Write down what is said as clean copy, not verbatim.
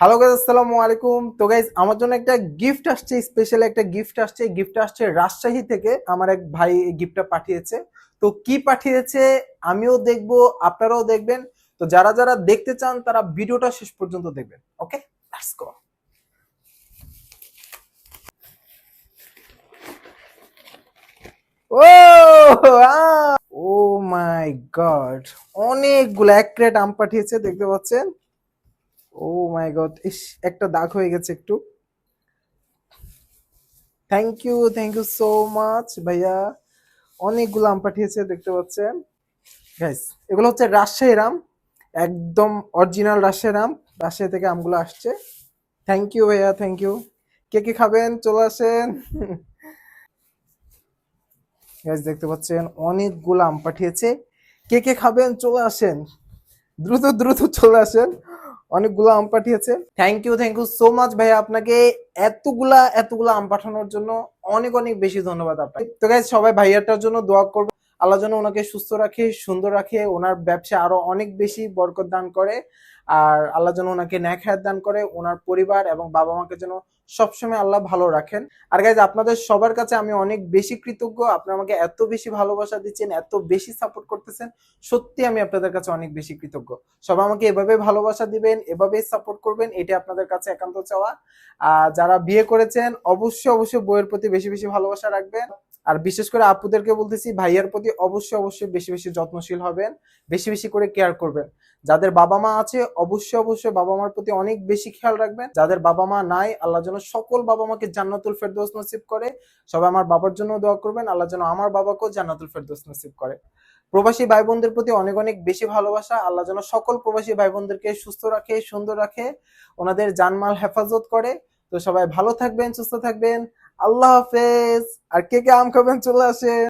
Hello guys, আসসালামু আলাইকুম। তো গাইস, আমার জন্য একটা গিফট আসছে, স্পেশাল একটা গিফট আসছে রাজশাহী থেকে। আমার এক ভাই এই গিফটটা পাঠিয়েছে। তো কি পাঠিয়েছে আমিও দেখবো, আপনারাও দেখবেন। তো যারা যারা দেখতে চান তারা ভিডিওটা শেষ পর্যন্ত দেখবেন। ওকে, let's go. O my god, অনেকগুলো এক ক্রেট আম পাঠিয়েছে, দেখতে পাচ্ছেন। ও মাই গড, ইস, একটা দাগ হয়ে গেছে একটু। থ্যাংক ইউ সো মাচ ভাইয়া। অনেকগুলো আম পাঠিয়েছে, দেখতে পাচ্ছেন গাইস। এগুলো হচ্ছে রাজশাহীর আম, একদম অরিজিনাল রাজশাহীর আম। রাজশাহী থেকে আমগুলো আসছে। থ্যাংক ইউ ভাইয়া, থ্যাংক ইউ। কে কে খাবেন চলে আসেন। গাইস, দেখতে পাচ্ছেন অনেকগুলো আম পাঠিয়েছে। কে কে খাবেন চলে আসেন, দ্রুত দ্রুত চলে আসেন। অনেকগুলো আম পাঠিয়েছে। থ্যাংক ইউ সো মাচ ভাইয়া, আপনাকে এতগুলা আম পাঠানোর জন্য অনেক অনেক বেশি ধন্যবাদ আপনাকে। তো গাইস, সবাই ভাইয়াটার জন্য দোয়া করবে। আল্লাহ যেন ওনাকে সুস্থ রাখে, সুন্দর রাখে, ওনার ব্যবসা আরো অনেক বেশি বরকত দান করে। আর আল্লাহ যেন ওনাকে নেক হায়াত দান করে, ওনার পরিবার এবং বাবা মাকে যেন সবসময় আল্লাহ ভালো রাখেন। আর গাইজ, আপনাদের সবার কাছে আমি অনেক বেশি কৃতজ্ঞ। আপনারা আমাকে এত বেশি ভালোবাসা দিচ্ছেন, এত বেশি সাপোর্ট করতেছেন। সত্যি আমি আপনাদের কাছে অনেক বেশি কৃতজ্ঞ। সবাই আমাকে এভাবে ভালোবাসা দিবেন, এভাবেই সাপোর্ট করবেন, এটা আপনাদের কাছে একান্ত চাওয়া। যারা বিয়ে করেছেন অবশ্যই বইয়ের প্রতি বেশি বেশি ভালোবাসা রাখবেন। আর বিশেষ করে আপুদেরকে বলতেছি, ভাইয়ার প্রতি অবশ্যই বেশি বেশি যত্নশীল হবেন, বেশি বেশি করে কেয়ার করবেন। যাদের বাবা মা আছে অবশ্যই বাবা মার প্রতি অনেক বেশি খেয়াল রাখবেন। যাদের বাবা মা নাই, আল্লাহ যেন সকল বাবা মাকে জান্নাতুল ফেরদৌস নসিব করে। সবাই আমার বাবার জন্য দোয়া করবেন, আল্লাহ যেন আমার বাবাকেও জান্নাতুল ফেরদৌস নসিব করে। প্রবাসী ভাই বোনদের প্রতি অনেক অনেক বেশি ভালোবাসা। আল্লাহ যেন সকল প্রবাসী ভাই বোনদেরকে সুস্থ রাখে, সুন্দর রাখে, ওনাদের জানমাল হেফাজত করে। তো সবাই ভালো থাকবেন, সুস্থ থাকবেন। আল্লাহ হাফেজ। আর কে কে আম খাবেন চলে আসে।